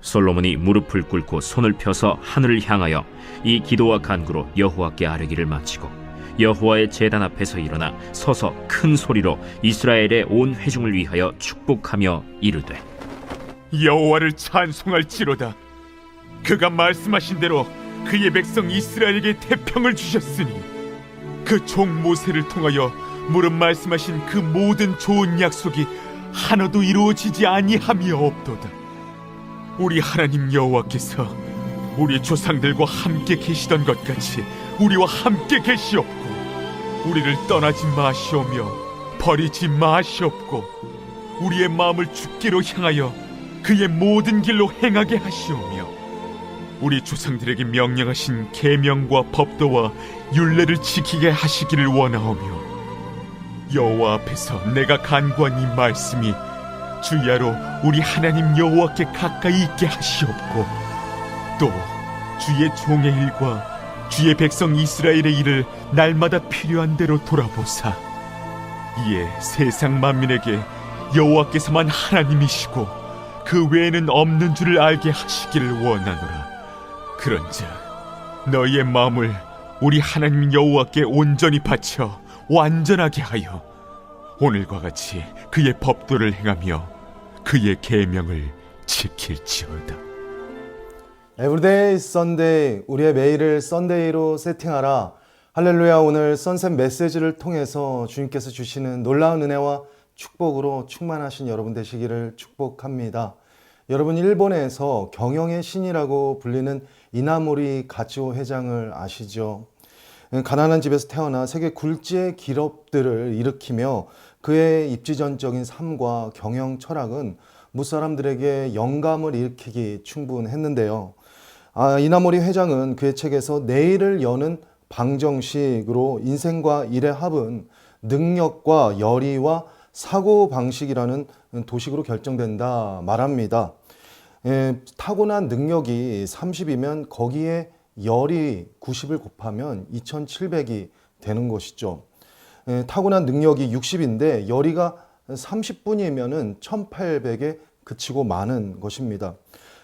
솔로몬이 무릎을 꿇고 손을 펴서 하늘을 향하여 이 기도와 간구로 여호와께 아뢰기를 마치고 여호와의 제단 앞에서 일어나 서서 큰 소리로 이스라엘의 온 회중을 위하여 축복하며 이르되, 여호와를 찬송할지로다. 그가 말씀하신 대로 그의 백성 이스라엘에게 태평을 주셨으니 그 종 모세를 통하여 무릇 말씀하신 그 모든 좋은 약속이 하나도 이루어지지 아니함이 없도다. 우리 하나님 여호와께서 우리 조상들과 함께 계시던 것 같이 우리와 함께 계시옵고 우리를 떠나지 마시오며 버리지 마시옵고 우리의 마음을 주께로 향하여 그의 모든 길로 행하게 하시오며 우리 조상들에게 명령하신 계명과 법도와 율례를 지키게 하시기를 원하오며 여호와 앞에서 내가 간구한 이 말씀이 주야로 우리 하나님 여호와께 가까이 있게 하시옵고 또 주의 종의 일과 주의 백성 이스라엘의 일을 날마다 필요한 대로 돌아보사 이에 세상 만민에게 여호와께서만 하나님이시고 그 외에는 없는 줄을 알게 하시기를 원하노라. 그런즉 너희의 마음을 우리 하나님 여호와께 온전히 바쳐 완전하게 하여 오늘과 같이 그의 법도를 행하며 그의 계명을 지킬지어다. 에브리데이 썬데이, 우리의 매일을 썬데이로 세팅하라. 할렐루야. 오늘 선셋 메시지를 통해서 주님께서 주시는 놀라운 은혜와 축복으로 충만하신 여러분 되시기를 축복합니다. 여러분, 일본에서 경영의 신이라고 불리는 이나모리 가치오 회장을 아시죠? 가난한 집에서 태어나 세계 굴지의 기업들을 일으키며 그의 입지전적인 삶과 경영 철학은 무사람들에게 영감을 일으키기 충분했는데요. 이나모리 회장은 그의 책에서 내일을 여는 방정식으로 인생과 일의 합은 능력과 열의와 사고방식이라는 도식으로 결정된다 말합니다. 타고난 능력이 30이면 거기에 열이 90을 곱하면 2700이 되는 것이죠. 타고난 능력이 60인데 열의가 30분이면 1800에 그치고 마는 것입니다.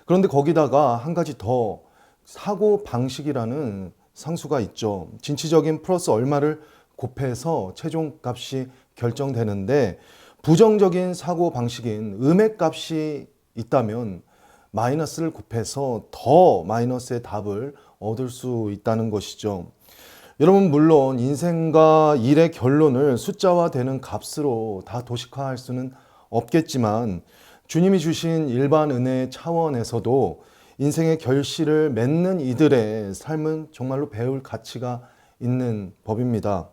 그런데 거기다가 한 가지 더 사고방식이라는 상수가 있죠. 진취적인 플러스 얼마를 곱해서 최종값이 결정되는데 부정적인 사고방식인 음액값이 있다면 마이너스를 곱해서 더 마이너스의 답을 얻을 수 있다는 것이죠. 여러분, 물론 인생과 일의 결론을 숫자와 되는 값으로 다 도식화할 수는 없겠지만 주님이 주신 일반 은혜의 차원에서도 인생의 결실을 맺는 이들의 삶은 정말로 배울 가치가 있는 법입니다.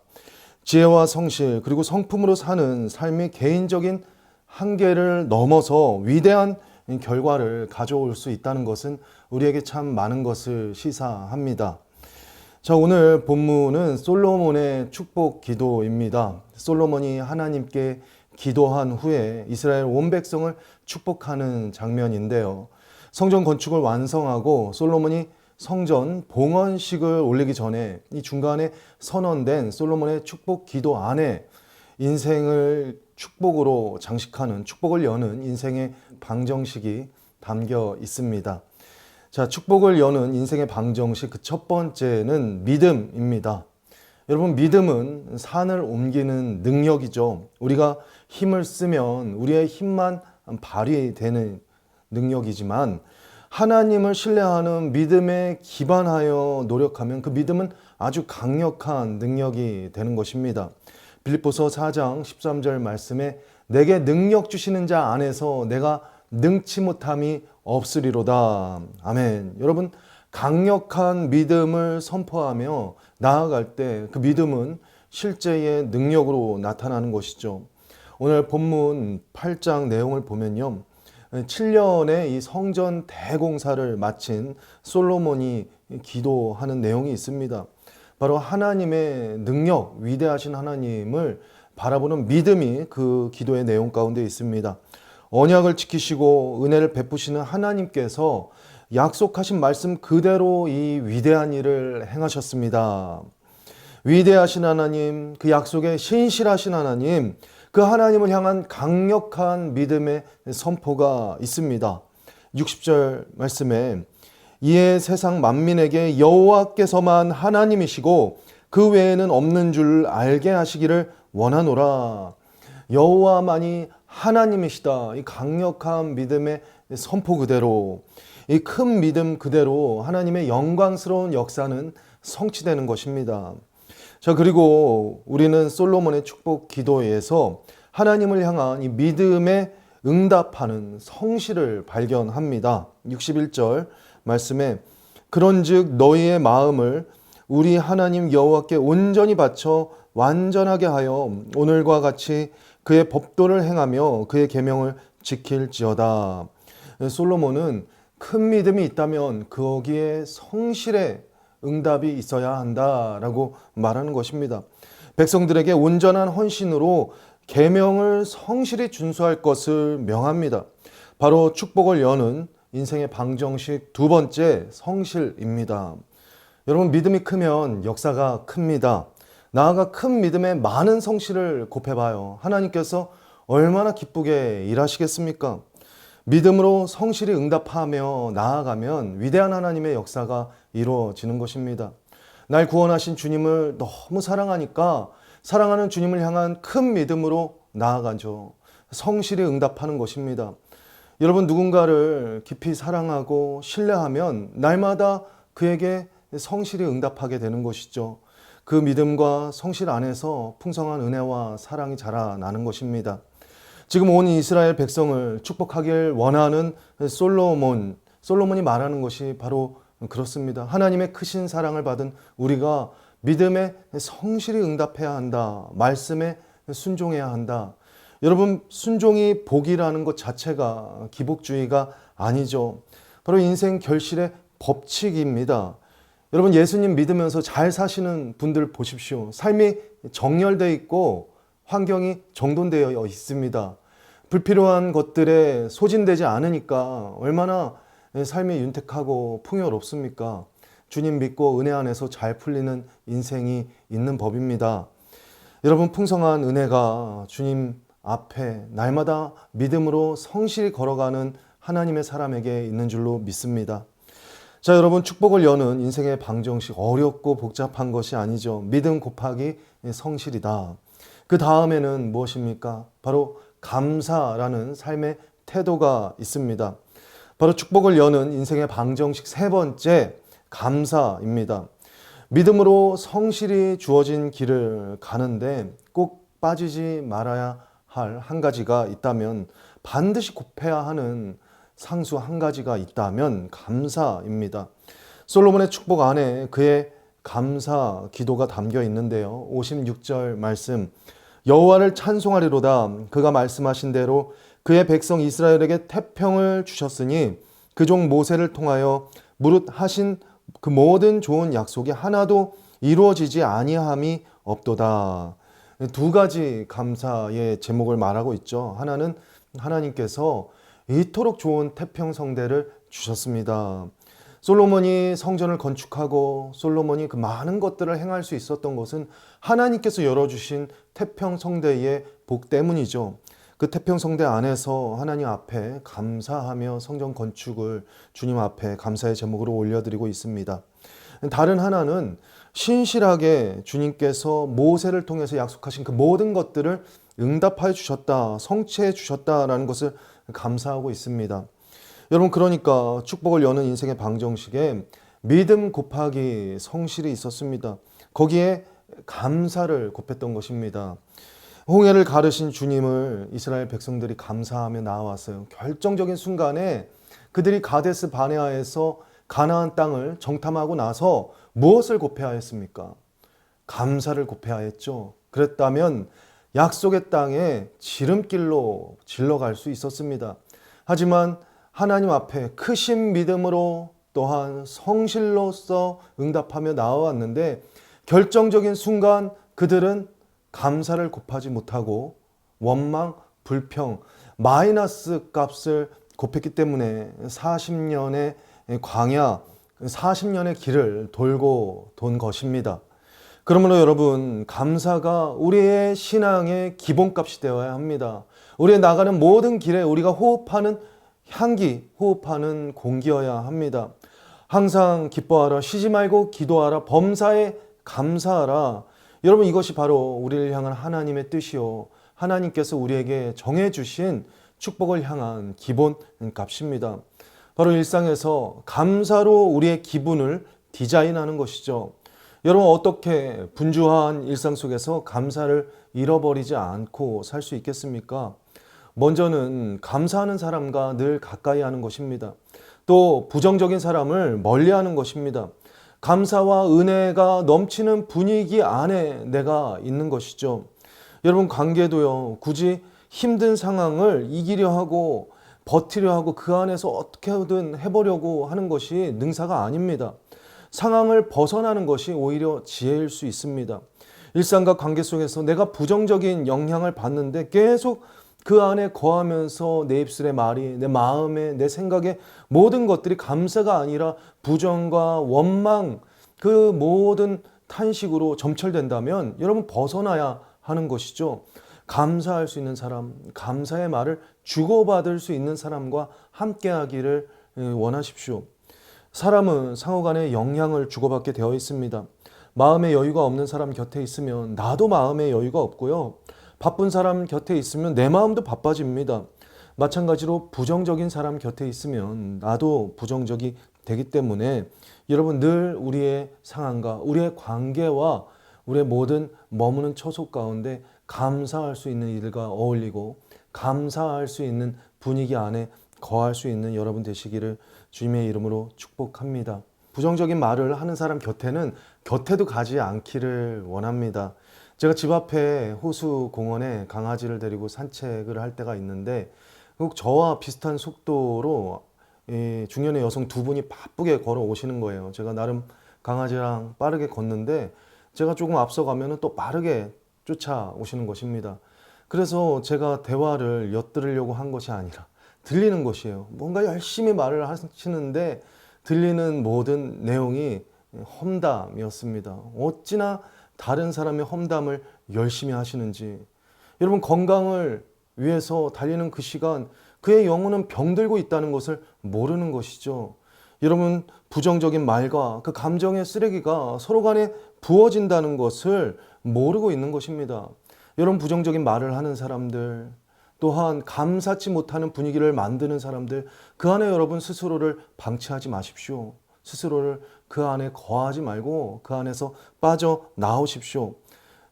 지혜와 성실 그리고 성품으로 사는 삶이 개인적인 한계를 넘어서 위대한 결과를 가져올 수 있다는 것은 우리에게 참 많은 것을 시사합니다. 자, 오늘 본문은 솔로몬의 축복 기도입니다. 솔로몬이 하나님께 기도한 후에 이스라엘 온 백성을 축복하는 장면인데요. 성전 건축을 완성하고 솔로몬이 성전 봉헌식을 올리기 전에 이 중간에 선언된 솔로몬의 축복 기도 안에 인생을 축복으로 장식하는, 축복을 여는 인생의 방정식이 담겨 있습니다. 자, 축복을 여는 인생의 방정식, 그 첫 번째는 믿음입니다. 여러분, 믿음은 산을 옮기는 능력이죠. 우리가 힘을 쓰면 우리의 힘만 발휘되는 능력이지만 하나님을 신뢰하는 믿음에 기반하여 노력하면 그 믿음은 아주 강력한 능력이 되는 것입니다. 빌립보서 4장 13절 말씀에 내게 능력 주시는 자 안에서 내가 능치 못함이 없으리로다. 아멘. 여러분, 강력한 믿음을 선포하며 나아갈 때 그 믿음은 실제의 능력으로 나타나는 것이죠. 오늘 본문 8장 내용을 보면요, 7년의 이 성전 대공사를 마친 솔로몬이 기도하는 내용이 있습니다. 바로 하나님의 능력, 위대하신 하나님을 바라보는 믿음이 그 기도의 내용 가운데 있습니다. 언약을 지키시고 은혜를 베푸시는 하나님께서 약속하신 말씀 그대로 이 위대한 일을 행하셨습니다. 위대하신 하나님, 그 약속에 신실하신 하나님, 그 하나님을 향한 강력한 믿음의 선포가 있습니다. 60절 말씀에 이에 세상 만민에게 여호와께서만 하나님이시고 그 외에는 없는 줄 알게 하시기를 원하노라. 여호와만이 하나님이시다. 이 강력한 믿음의 선포 그대로, 이 큰 믿음 그대로 하나님의 영광스러운 역사는 성취되는 것입니다. 자, 그리고 우리는 솔로몬의 축복 기도에서 하나님을 향한 이 믿음의 응답하는 성실을 발견합니다. 61절 말씀에 그런즉 너희의 마음을 우리 하나님 여호와께 온전히 바쳐 완전하게 하여 오늘과 같이 그의 법도를 행하며 그의 계명을 지킬지어다. 솔로몬은 큰 믿음이 있다면 거기에 성실의 응답이 있어야 한다라고 말하는 것입니다. 백성들에게 온전한 헌신으로 계명을 성실히 준수할 것을 명합니다. 바로 축복을 여는 인생의 방정식 두 번째 성실입니다. 여러분, 믿음이 크면 역사가 큽니다. 나아가 큰 믿음에 많은 성실을 곱해봐요. 하나님께서 얼마나 기쁘게 일하시겠습니까? 믿음으로 성실히 응답하며 나아가면 위대한 하나님의 역사가 이루어지는 것입니다. 날 구원하신 주님을 너무 사랑하니까 사랑하는 주님을 향한 큰 믿음으로 나아가죠. 성실히 응답하는 것입니다. 여러분, 누군가를 깊이 사랑하고 신뢰하면 날마다 그에게 성실히 응답하게 되는 것이죠. 그 믿음과 성실 안에서 풍성한 은혜와 사랑이 자라나는 것입니다. 지금 온 이스라엘 백성을 축복하길 원하는 솔로몬이 말하는 것이 바로 그렇습니다. 하나님의 크신 사랑을 받은 우리가 믿음에 성실히 응답해야 한다. 말씀에 순종해야 한다. 여러분, 순종이 복이라는 것 자체가 기복주의가 아니죠. 바로 인생 결실의 법칙입니다. 여러분, 예수님 믿으면서 잘 사시는 분들 보십시오. 삶이 정렬되어 있고 환경이 정돈되어 있습니다. 불필요한 것들에 소진되지 않으니까 얼마나 삶이 윤택하고 풍요롭습니까? 주님 믿고 은혜 안에서 잘 풀리는 인생이 있는 법입니다. 여러분, 풍성한 은혜가 주님 앞에 날마다 믿음으로 성실히 걸어가는 하나님의 사람에게 있는 줄로 믿습니다. 자, 여러분, 축복을 여는 인생의 방정식 어렵고 복잡한 것이 아니죠. 믿음 곱하기 성실이다. 그 다음에는 무엇입니까? 바로 감사라는 삶의 태도가 있습니다. 바로 축복을 여는 인생의 방정식 세 번째, 감사입니다. 믿음으로 성실히 주어진 길을 가는데 꼭 빠지지 말아야 할 한 가지가 있다면, 반드시 곱해야 하는 상수 한 가지가 있다면 감사입니다. 솔로몬의 축복 안에 그의 감사 기도가 담겨 있는데요. 56절 말씀, 여호와를 찬송하리로다. 그가 말씀하신 대로 그의 백성 이스라엘에게 태평을 주셨으니 그 종 모세를 통하여 무릇 하신 그 모든 좋은 약속이 하나도 이루어지지 아니함이 없도다. 두 가지 감사의 제목을 말하고 있죠. 하나는 하나님께서 이토록 좋은 태평성대를 주셨습니다. 솔로몬이 성전을 건축하고 솔로몬이 그 많은 것들을 행할 수 있었던 것은 하나님께서 열어주신 태평성대의 복 때문이죠. 그 태평성대 안에서 하나님 앞에 감사하며 성전 건축을 주님 앞에 감사의 제목으로 올려드리고 있습니다. 다른 하나는 신실하게 주님께서 모세를 통해서 약속하신 그 모든 것들을 응답하여 주셨다, 성취해 주셨다라는 것을 감사하고 있습니다. 여러분, 그러니까 축복을 여는 인생의 방정식에 믿음 곱하기 성실이 있었습니다. 거기에 감사를 곱했던 것입니다. 홍해를 가르신 주님을 이스라엘 백성들이 감사하며 나아왔어요. 결정적인 순간에 그들이 가데스 바네아에서 가나안 땅을 정탐하고 나서 무엇을 곱해야 했습니까? 감사를 곱해야 했죠. 그랬다면 약속의 땅에 지름길로 질러갈 수 있었습니다. 하지만 하나님 앞에 크신 믿음으로 또한 성실로서 응답하며 나아왔는데 결정적인 순간 그들은 감사를 곱하지 못하고 원망, 불평, 마이너스 값을 곱했기 때문에 40년의 광야, 40년의 길을 돌고 돈 것입니다. 그러므로 여러분, 감사가 우리의 신앙의 기본값이 되어야 합니다. 우리의 나가는 모든 길에 우리가 호흡하는 향기 호흡하는 공기여야 합니다. 항상 기뻐하라, 쉬지 말고 기도하라, 범사에 감사하라. 여러분, 이것이 바로 우리를 향한 하나님의 뜻이요, 하나님께서 우리에게 정해주신 축복을 향한 기본 값입니다. 바로 일상에서 감사로 우리의 기분을 디자인하는 것이죠. 여러분, 어떻게 분주한 일상 속에서 감사를 잃어버리지 않고 살 수 있겠습니까? 먼저는 감사하는 사람과 늘 가까이 하는 것입니다. 또 부정적인 사람을 멀리하는 것입니다. 감사와 은혜가 넘치는 분위기 안에 내가 있는 것이죠. 여러분, 관계도요, 굳이 힘든 상황을 이기려 하고 버티려 하고 그 안에서 어떻게든 해보려고 하는 것이 능사가 아닙니다. 상황을 벗어나는 것이 오히려 지혜일 수 있습니다. 일상과 관계 속에서 내가 부정적인 영향을 받는데 계속 그 안에 거하면서 내 입술의 말이, 내 마음에, 내 생각에 모든 것들이 감사가 아니라 부정과 원망, 그 모든 탄식으로 점철된다면 여러분, 벗어나야 하는 것이죠. 감사할 수 있는 사람, 감사의 말을 주고받을 수 있는 사람과 함께하기를 원하십시오. 사람은 상호간에 영향을 주고받게 되어 있습니다. 마음의 여유가 없는 사람 곁에 있으면 나도 마음의 여유가 없고요. 바쁜 사람 곁에 있으면 내 마음도 바빠집니다. 마찬가지로 부정적인 사람 곁에 있으면 나도 부정적이 되기 때문에 여러분, 늘 우리의 상황과 우리의 관계와 우리의 모든 머무는 처소 가운데 감사할 수 있는 이들과 어울리고 감사할 수 있는 분위기 안에 거할 수 있는 여러분 되시기를 주님의 이름으로 축복합니다. 부정적인 말을 하는 사람 곁에도 가지 않기를 원합니다. 제가 집 앞에 호수 공원에 강아지를 데리고 산책을 할 때가 있는데 꼭 저와 비슷한 속도로 중년의 여성 두 분이 바쁘게 걸어오시는 거예요. 제가 나름 강아지랑 빠르게 걷는데 제가 조금 앞서가면 또 빠르게 쫓아오시는 것입니다. 그래서 제가 대화를 엿들으려고 한 것이 아니라 들리는 것이에요. 뭔가 열심히 말을 하시는데 들리는 모든 내용이 험담이었습니다. 어찌나 다른 사람의 험담을 열심히 하시는지. 여러분, 건강을 위해서 달리는 그 시간, 그의 영혼은 병들고 있다는 것을 모르는 것이죠. 여러분, 부정적인 말과 그 감정의 쓰레기가 서로 간에 부어진다는 것을 모르고 있는 것입니다. 여러분, 부정적인 말을 하는 사람들, 또한 감사치 못하는 분위기를 만드는 사람들, 그 안에 여러분 스스로를 방치하지 마십시오. 스스로를 그 안에 거하지 말고 그 안에서 빠져나오십시오.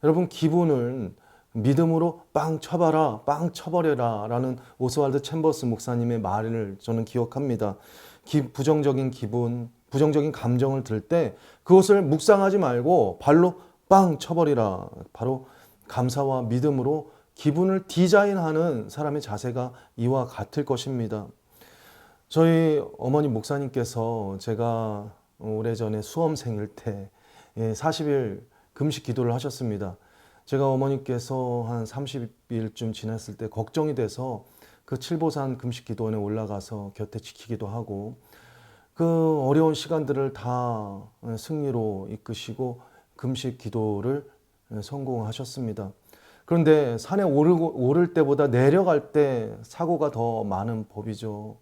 여러분, 기분을 믿음으로 빵 쳐봐라, 빵 쳐버려라 라는 오스왈드 챔버스 목사님의 말을 저는 기억합니다. 부정적인 기분, 부정적인 감정을 들 때 그것을 묵상하지 말고 발로 빵 쳐버리라. 바로 감사와 믿음으로 기분을 디자인하는 사람의 자세가 이와 같을 것입니다. 저희 어머니 목사님께서 제가 오래전에 수험생일 때 40일 금식 기도를 하셨습니다. 제가 어머니께서 한 30일쯤 지났을 때 걱정이 돼서 그 칠보산 금식 기도원에 올라가서 곁에 지키기도 하고 그 어려운 시간들을 다 승리로 이끄시고 금식 기도를 성공하셨습니다. 그런데 산에 오를 때보다 내려갈 때 사고가 더 많은 법이죠.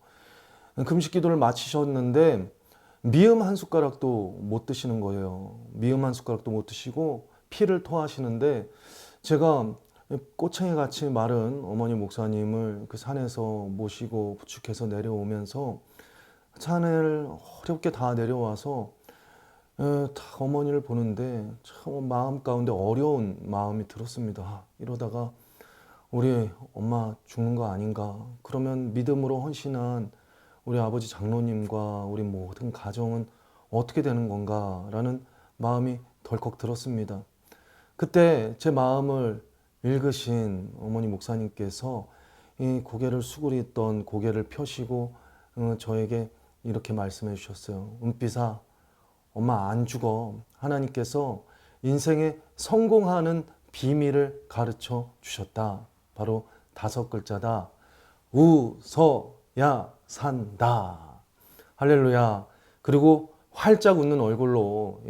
금식 기도를 마치셨는데 미음 한 숟가락도 못 드시는 거예요. 미음 한 숟가락도 못 드시고 피를 토하시는데 제가 꼬챙이같이 마른 어머니 목사님을 그 산에서 모시고 부축해서 내려오면서 산을 어렵게 다 내려와서 딱 어머니를 보는데 참 마음 가운데 어려운 마음이 들었습니다. 이러다가 우리 엄마 죽는 거 아닌가? 그러면 믿음으로 헌신한 우리 아버지 장로님과 우리 모든 가정은 어떻게 되는 건가? 라는 마음이 덜컥 들었습니다. 그때 제 마음을 읽으신 어머니 목사님께서 이 고개를 수그리던 고개를 펴시고 저에게 이렇게 말씀해 주셨어요. 은빛아, 엄마 안 죽어. 하나님께서 인생에 성공하는 비밀을 가르쳐 주셨다. 바로 5글자다. 웃어야 산다. 할렐루야. 그리고 활짝 웃는 얼굴로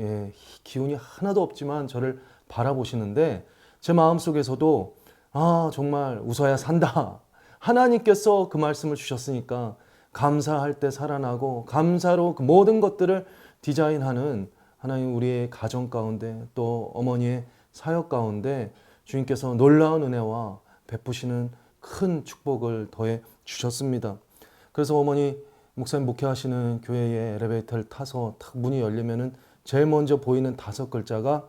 기운이 하나도 없지만 저를 바라보시는데 제 마음속에서도 정말 웃어야 산다. 하나님께서 그 말씀을 주셨으니까 감사할 때 살아나고 감사로 그 모든 것들을 디자인하는 하나님 우리의 가정 가운데 또 어머니의 사역 가운데 주님께서 놀라운 은혜와 베푸시는 큰 축복을 더해 주셨습니다. 그래서 어머니 목사님 목회하시는 교회의 엘리베이터를 타서 탁 문이 열리면은 제일 먼저 보이는 5글자가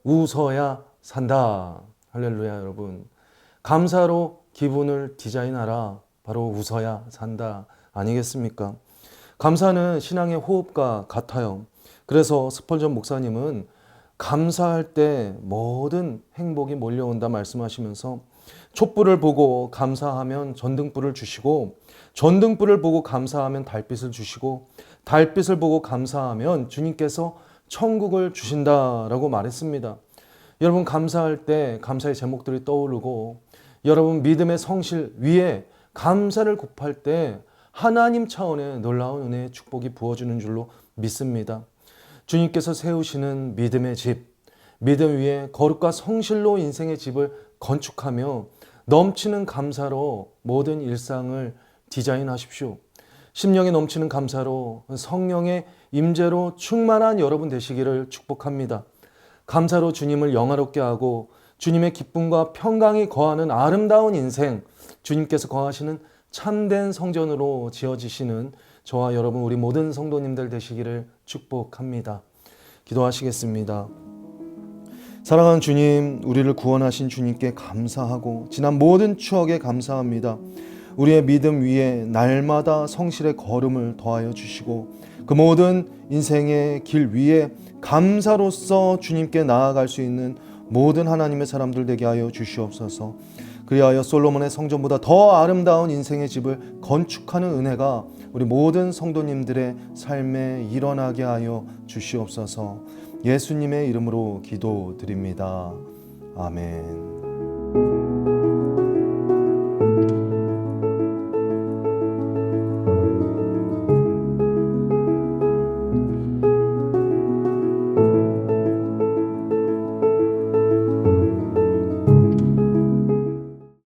웃어야 산다. 할렐루야. 여러분, 감사로 기분을 디자인하라. 바로 웃어야 산다 아니겠습니까? 감사는 신앙의 호흡과 같아요. 그래서 스펄전 목사님은 감사할 때 모든 행복이 몰려온다 말씀하시면서 촛불을 보고 감사하면 전등불을 주시고 전등불을 보고 감사하면 달빛을 주시고 달빛을 보고 감사하면 주님께서 천국을 주신다라고 말했습니다. 여러분, 감사할 때 감사의 제목들이 떠오르고 여러분 믿음의 성실 위에 감사를 곱할 때 하나님 차원의 놀라운 은혜의 축복이 부어주는 줄로 믿습니다. 주님께서 세우시는 믿음의 집, 믿음 위에 거룩과 성실로 인생의 집을 건축하며 넘치는 감사로 모든 일상을 디자인하십시오. 심령에 넘치는 감사로 성령의 임재로 충만한 여러분 되시기를 축복합니다. 감사로 주님을 영화롭게 하고 주님의 기쁨과 평강이 거하는 아름다운 인생, 주님께서 거하시는 참된 성전으로 지어지시는 저와 여러분 우리 모든 성도님들 되시기를 축복합니다. 기도하시겠습니다. 사랑하는 주님, 우리를 구원하신 주님께 감사하고 지난 모든 추억에 감사합니다. 우리의 믿음 위에 날마다 성실의 걸음을 더하여 주시고 그 모든 인생의 길 위에 감사로서 주님께 나아갈 수 있는 모든 하나님의 사람들 되게 하여 주시옵소서. 그리하여 솔로몬의 성전보다 더 아름다운 인생의 집을 건축하는 은혜가 우리 모든 성도님들의 삶에 일어나게 하여 주시옵소서. 예수님의 이름으로 기도드립니다. 아멘.